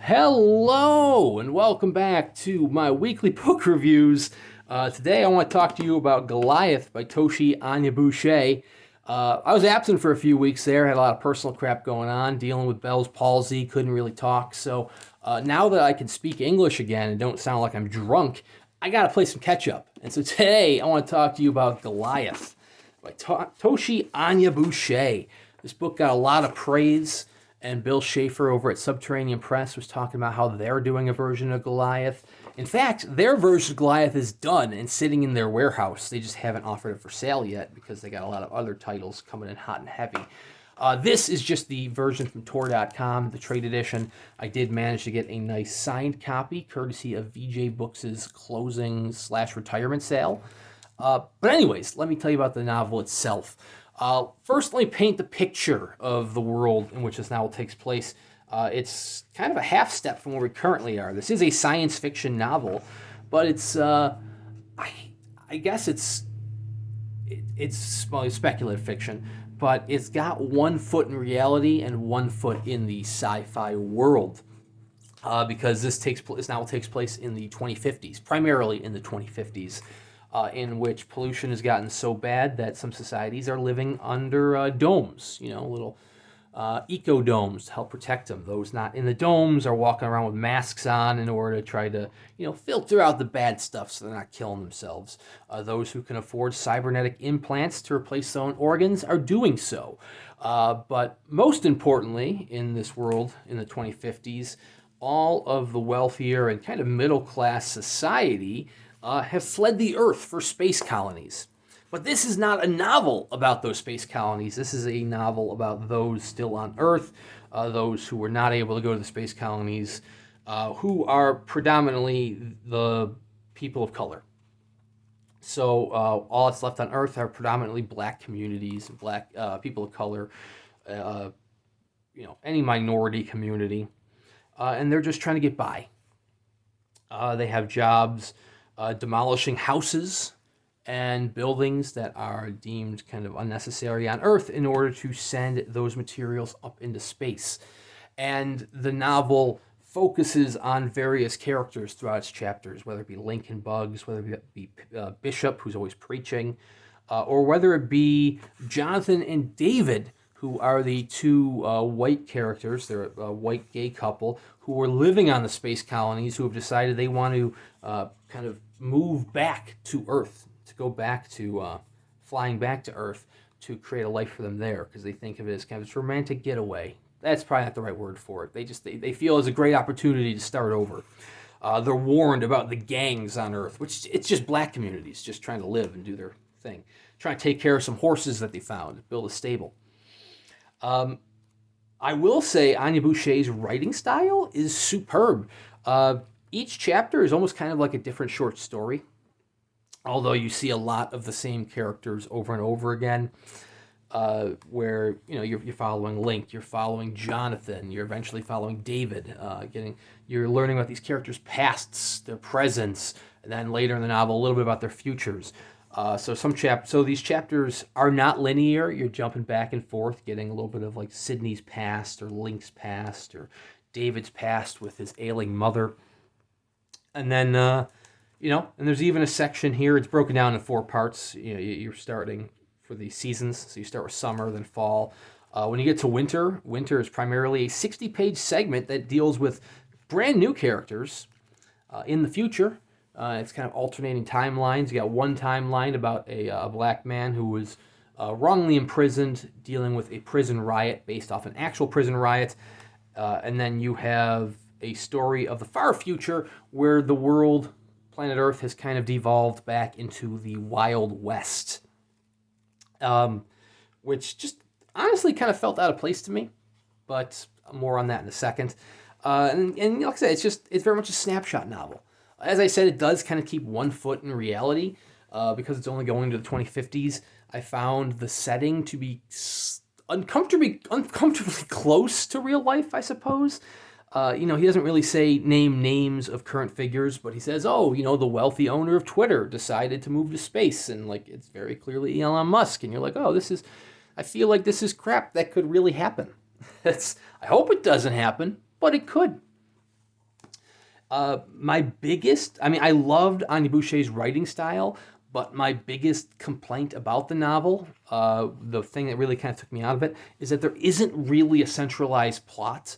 Hello, and welcome back to my weekly book reviews. Today I want to talk to you about Goliath by Tochi Onyebuchi. I was absent for a few weeks there, had a lot of personal crap going on, dealing with Bell's palsy, couldn't really talk. So now that I can speak English again and don't sound like I'm drunk, I got to play some catch up. And so today I want to talk to you about Goliath by Tochi Onyebuchi. This book got a lot of praise, and Bill Schaefer over at Subterranean Press was talking about how they're doing a version of Goliath. In fact, their version of Goliath is done and sitting in their warehouse. They just haven't offered it for sale yet because they got a lot of other titles coming in hot and heavy. This is just the version from Tordotcom, the trade edition. I did manage to get a nice signed copy, courtesy of VJ Books' closing/retirement sale. But anyways, let me tell you about the novel itself. First, let me paint the picture of the world in which this novel takes place. It's kind of a half step from where we currently are. This is a science fiction novel, but it's I guess it's speculative fiction, but it's got 1 foot in reality and 1 foot in the sci-fi world. Because this novel takes place in the 2050s, primarily in the 2050s. In which pollution has gotten so bad that some societies are living under domes, little eco-domes to help protect them. Those not in the domes are walking around with masks on in order to try to, filter out the bad stuff so they're not killing themselves. Those who can afford cybernetic implants to replace their own organs are doing so. But most importantly, in this world, in the 2050s, all of the wealthier and kind of middle-class society have fled the Earth for space colonies. But this is not a novel about those space colonies. This is a novel about those still on Earth, those who were not able to go to the space colonies, who are predominantly the people of color. So all that's left on Earth are predominantly black communities, black people of color, any minority community, and they're just trying to get by. They have jobs demolishing houses and buildings that are deemed kind of unnecessary on Earth in order to send those materials up into space. And the novel focuses on various characters throughout its chapters, whether it be Lincoln Bugs, whether it be Bishop, who's always preaching, or whether it be Jonathan and David, who are the two white characters. They're a white gay couple who are living on the space colonies, who have decided they want to kind of move back to Earth, to go back to flying back to Earth to create a life for them there, because they think of it as kind of this romantic getaway. That's probably not the right word for it. They feel it's a great opportunity to start over. They're warned about the gangs on Earth, which it's just black communities just trying to live and do their thing, trying to take care of some horses that they found, build a stable. I will say Onyebuchi's writing style is superb. Each chapter is almost kind of like a different short story, although you see a lot of the same characters over and over again, where you're following Link, you're following Jonathan, you're eventually following David, you're learning about these characters' pasts, their presents, and then later in the novel a little bit about their futures. So these chapters are not linear. You're jumping back and forth, getting a little bit of like Sydney's past or Link's past or David's past with his ailing mother. And then, and there's even a section here. It's broken down into 4 parts. You're starting for the seasons. So you start with summer, then fall. When you get to winter, winter is primarily a 60-page segment that deals with brand new characters in the future. It's kind of alternating timelines. You got one timeline about a black man who was wrongly imprisoned, dealing with a prison riot based off an actual prison riot. And then you have a story of the far future where the world, planet Earth, has kind of devolved back into the Wild West. Which just honestly kind of felt out of place to me. But more on that in a second. And like I said, it's very much a snapshot novel. As I said, it does kind of keep 1 foot in reality because it's only going to the 2050s. I found the setting to be uncomfortably close to real life, I suppose. He doesn't really name names of current figures, but he says, the wealthy owner of Twitter decided to move to space, and it's very clearly Elon Musk, and you're like, I feel like this is crap that could really happen. I hope it doesn't happen, but it could. My biggest, I mean, I loved Onyebuchi's writing style, but my biggest complaint about the novel, the thing that really kind of took me out of it, is that there isn't really a centralized plot.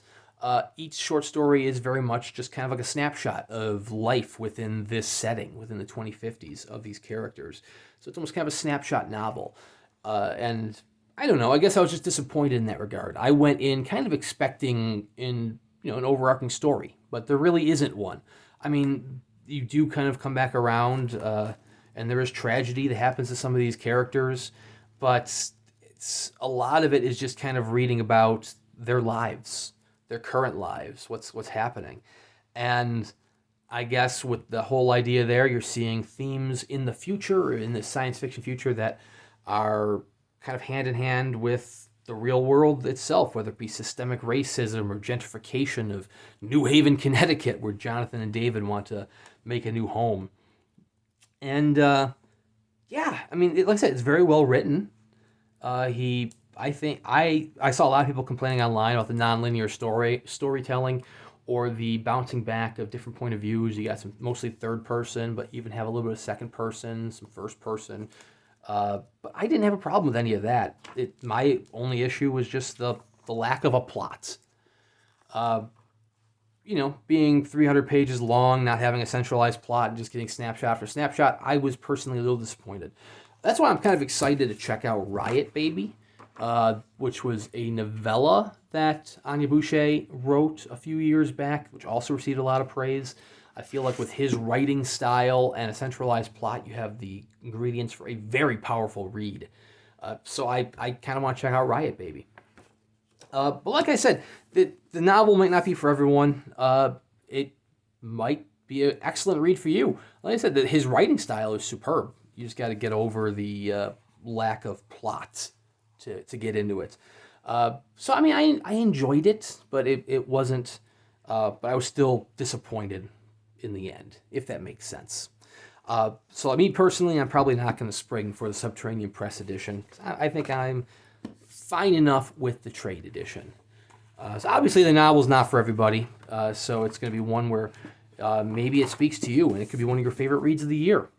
Each short story is very much just kind of like a snapshot of life within this setting, within the 2050s of these characters. So it's almost kind of a snapshot novel. And I don't know, I guess I was just disappointed in that regard. I went in kind of expecting an overarching story, but there really isn't one. I mean, you do kind of come back around, and there is tragedy that happens to some of these characters, but it's a lot of it is just kind of reading about their lives, their current lives, what's happening. And I guess with the whole idea there, you're seeing themes in the future, in the science fiction future, that are kind of hand in hand with the real world itself, whether it be systemic racism or gentrification of New Haven, Connecticut, where Jonathan and David want to make a new home. And yeah, I mean, like I said, it's very well written. I think I saw a lot of people complaining online about the nonlinear storytelling, or the bouncing back of different point of views. You got some mostly third person, but even have a little bit of second person, some first person. But I didn't have a problem with any of that. My only issue was just the lack of a plot. Being 300 pages long, not having a centralized plot, and just getting snapshot after snapshot, I was personally a little disappointed. That's why I'm kind of excited to check out Riot Baby, which was a novella that Onyebuchi wrote a few years back, which also received a lot of praise. I feel like with his writing style and a centralized plot, you have the ingredients for a very powerful read. So I kind of want to check out Riot Baby. But like I said, the novel might not be for everyone. It might be an excellent read for you. Like I said, his writing style is superb. You just got to get over the lack of plot to get into it. So I mean, I enjoyed it, but it wasn't. But I was still disappointed in the end, if that makes sense. So me personally, I'm probably not going to spring for the Subterranean Press edition. I think I'm fine enough with the trade edition. So obviously the novel's not for everybody, so it's going to be one where maybe it speaks to you, and it could be one of your favorite reads of the year.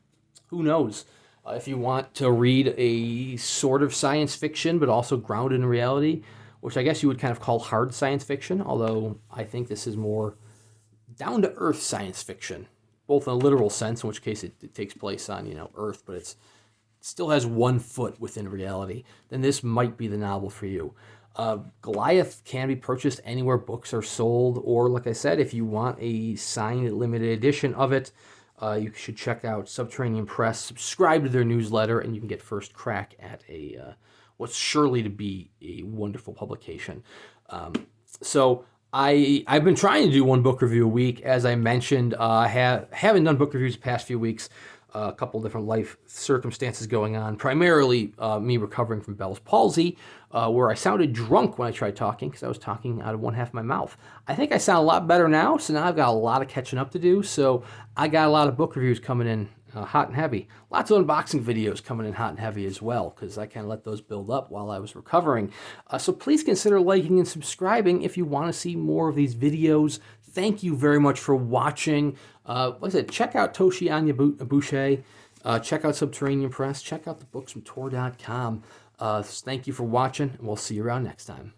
Who knows? If you want to read a sort of science fiction, but also grounded in reality, which I guess you would kind of call hard science fiction, although I think this is more down-to-earth science fiction, both in a literal sense, in which case it takes place on Earth, but it still has one foot within reality, then this might be the novel for you. Goliath can be purchased anywhere books are sold, or like I said, if you want a signed limited edition of it, you should check out Subterranean Press, subscribe to their newsletter, and you can get first crack at what's surely to be a wonderful publication. So I've been trying to do one book review a week. As I mentioned, I haven't done book reviews the past few weeks. A couple different life circumstances going on, primarily me recovering from Bell's palsy, where I sounded drunk when I tried talking because I was talking out of one half of my mouth. I think I sound a lot better now, so now I've got a lot of catching up to do. So I got a lot of book reviews coming in hot and heavy. Lots of unboxing videos coming in hot and heavy as well, because I kind of let those build up while I was recovering. So please consider liking and subscribing if you want to see more of these videos. Thank you very much for watching. Like I said, check out Tochi Onyebuchi. Check out Subterranean Press. Check out the books from Tordotcom. Thank you for watching, and we'll see you around next time.